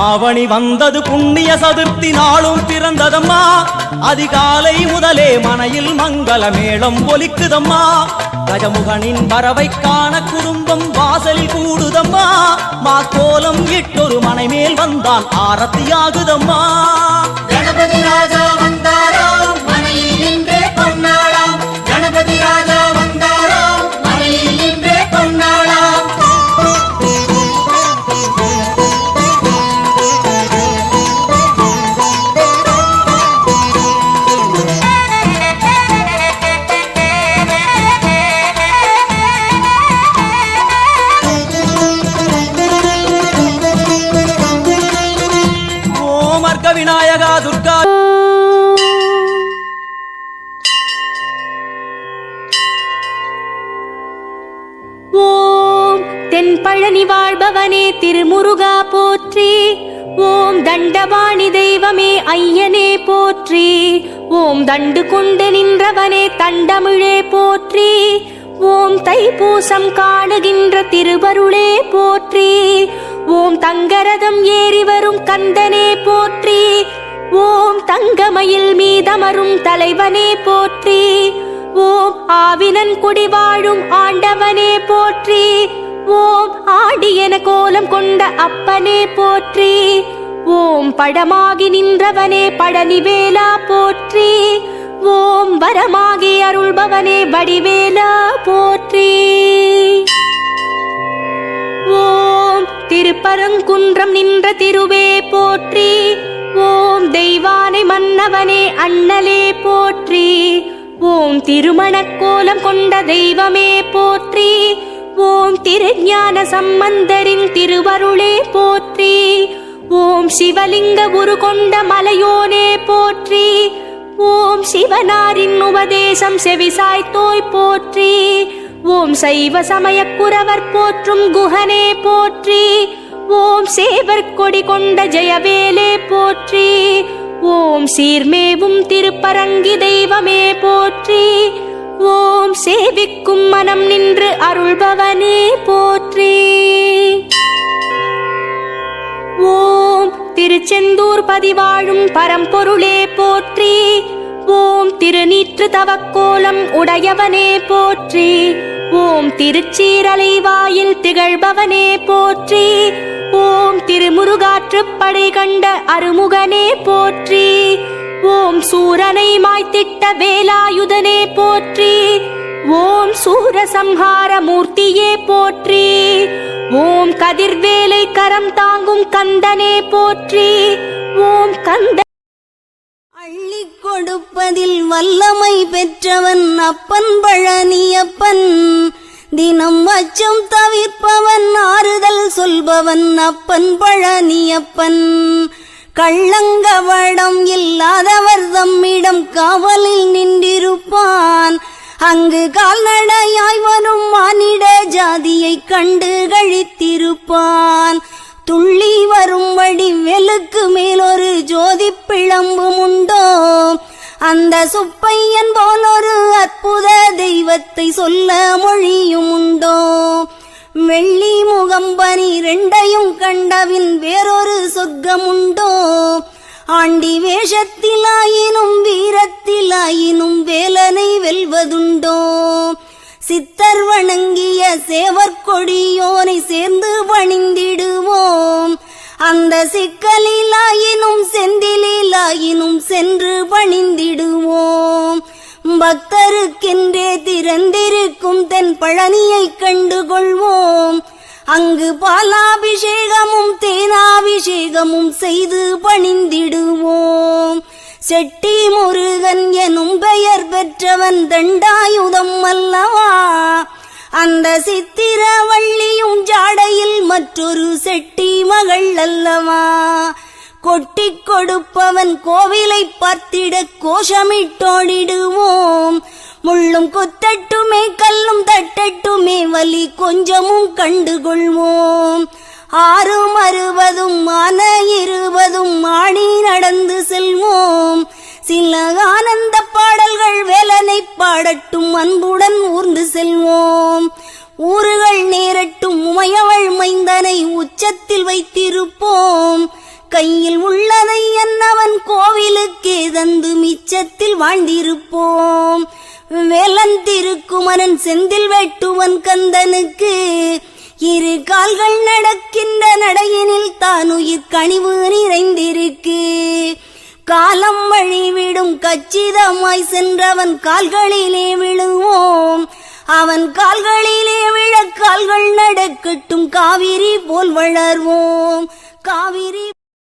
ஆவணி வந்தது புண்ணிய சதுர்த்தி நாளும் பிறந்ததம்மா. அதிகாலை முதலே மனையில் மங்கள மேளம் ஒலிக்குதம்மா. கஜமுகனின் வரவை காண குடும்பம் வாசலில் கூடுதம்மா. மாக்கோலம் இட்டொரு மனை மேல் வந்தான் ஆரத்தியாகுதம்மா. கணபதி ராஜா வந்தாராம் மனையில் நின்றே பொன்னாளாம். கணபதி ராஜா வந்தாராம் மனையில் நின்றே பொன்னாளாம். விநாயகா துர்கா ஓம் தென்பழனி வாழ்பவனே திருமுருகா போற்றி. ஓம் தண்டபாணி தெய்வமே ஐயனே போற்றி. ஓம் தண்டு கொண்டு நின்றவனே தண்டமிழே போற்றி. ஓம் தைப்பூசம் காணுகின்ற திருவருளே போற்றி. ஓம் தங்கரதம் ஏறி வரும் கந்தனே போற்றி. ஓம் தங்கமயில் மீதமரும் தலைவனே போற்றி. ஓம் ஆவினன் குடி வாழும் ஆண்டவனே போற்றி. ஓம் ஆடியன கோலம் கொண்ட அப்பனே போற்றி. ஓம் படமாகி நின்றவனே பழனிவேலா போற்றி. ஓம் வரமாகி அருள்பவனே வடிவேலா போற்றி. ஓம் திருப்பரங்குன்றம் நின்ற திருவே போற்றி. ஓம் தெய்வானை மன்னவனே அண்ணலே போற்றி. ஓம் திருமணக்கோலம் கொண்ட தெய்வமே போற்றி. ஓம் திருஞான சம்பந்தரின் திருவருளே போற்றி. ஓம் சிவலிங்க உரு கொண்ட மலையோனே போற்றி. ஓம் சிவனாரின் உபதேசம் செவிசாய்த்தோய் போற்றி. ஓம் சைவ சமய குரவர் போற்றும் குஹனே போற்றி. ஓம் சேவர் கொடி கொண்ட ஜெயவேலே போற்றி. ஓம் சீர்மேவும் திருப்பரங்கி தெய்வமே போற்றி. ஓம் சேவிக்கும் மனம் நின்று அருள்பவனே போற்றி. ஓம் திருச்செந்தூர் பதிவாழும் பரம்பொருளே போற்றி. ஓம் திருநீற்று தவக்கோலம் உடையவனே போற்றி. ஓம் திருச்சீரலை வாயில் திகழ்பவனே போற்றி. ஓம் திருமுருகாற்றுப்படை கண்ட அருமுகனே போற்றி. ஓம் சூரனை மாய்த்திட்ட வேலாயுதனே போற்றி. ஓம் சூரசம்ஹார மூர்த்தியே போற்றி. ஓம் கதிர்வேலை கரம் தாங்கும் கந்தனே போற்றி. ஓம் கந்த அள்ளி கொடுப்பதில் வல்லமை பெற்றவன் அப்பன் பழனியப்பன். தினம் அச்சம் தவிர்ப்பவன் ஆறுதல் சொல்பவன் அப்பன் பழனியப்பன். கள்ளங்கவடம் இல்லாதவர் தம்மிடம் காவலில் நின்றிருப்பான். அங்கு கால்நடையாய் வரும் மானிட ஜாதியை கண்டு கழித்திருப்பான். துள்ளி வரும்படி வெளுக்கு மேலொரு ஜோதி பிளம்பும் உண்டோ. அந்த சுப்பையன் போலொரு அற்புத தெய்வத்தை சொல்ல மொழியும் உண்டோ. வெள்ளி முகம் 12 கண்டவின் வேறொரு சொர்க்கம் உண்டோ. ஆண்டி வேஷத்திலாயினும் வீரத்திலாயினும் வேலனை வெல்வதுண்டோ. சித்தர் வணங்கிய சேவற்கொடியோனை சேர்ந்து பணிந்திடுவோம். அந்த சிக்கலிலாயினும் செந்திலாயினும் சென்று பணிந்திடுவோம். பக்தருக்கென்றே திறந்திருக்கும் தென் பழனியை கண்டுகொள்வோம். அங்கு பாலாபிஷேகமும் தேனாபிஷேகமும் செய்து பணிந்திடுவோம். செட்டி முருகன் எனும் பெயர் பெற்றவன் தண்டாயுதம் அல்லவா. அந்த சித்திரவள்ளியும் ஜாடையில் மற்றொரு செட்டி மகள் அல்லவா. கொட்டிக் கொடுப்பவன் கோவிலை பார்த்திட கோஷமிட்டோடிடுவோம். முள்ளும் குத்தட்டுமே கல்லும் தட்டட்டுமே வலி கொஞ்சமும் கண்டுகொள்வோம். 6 60 ஆன 20 ஆடி நடந்து செல்வோம். சில ஆனந்த பாடல்கள் வேலனை பாடட்டும் அன்புடன் ஊர்ந்து செல்வோம். ஊர்கள் நேரட்டும் உமையவள் மைந்தனை உச்சத்தில் வைத்திருப்போம். கையில் உள்ளதை என்னவன் கோவிலுக்கே தந்து மிச்சத்தில் வாழ்ந்திருப்போம். வேலன் திருக்குமரன் செந்தில் வெட்டுவன் கந்தனுக்கு இரு கால்கள் நடக்கின்ற நடையினில் தான் உயிர் கனிவு நிறைந்திருக்கு. காலம் வழிவிடும் கச்சிதமாய் சென்றவன் கால்களிலே விழுவோம். அவன் கால்களிலே விழ கால்கள் நடக்கட்டும். காவிரி போல் வளர்வோம். காவிரி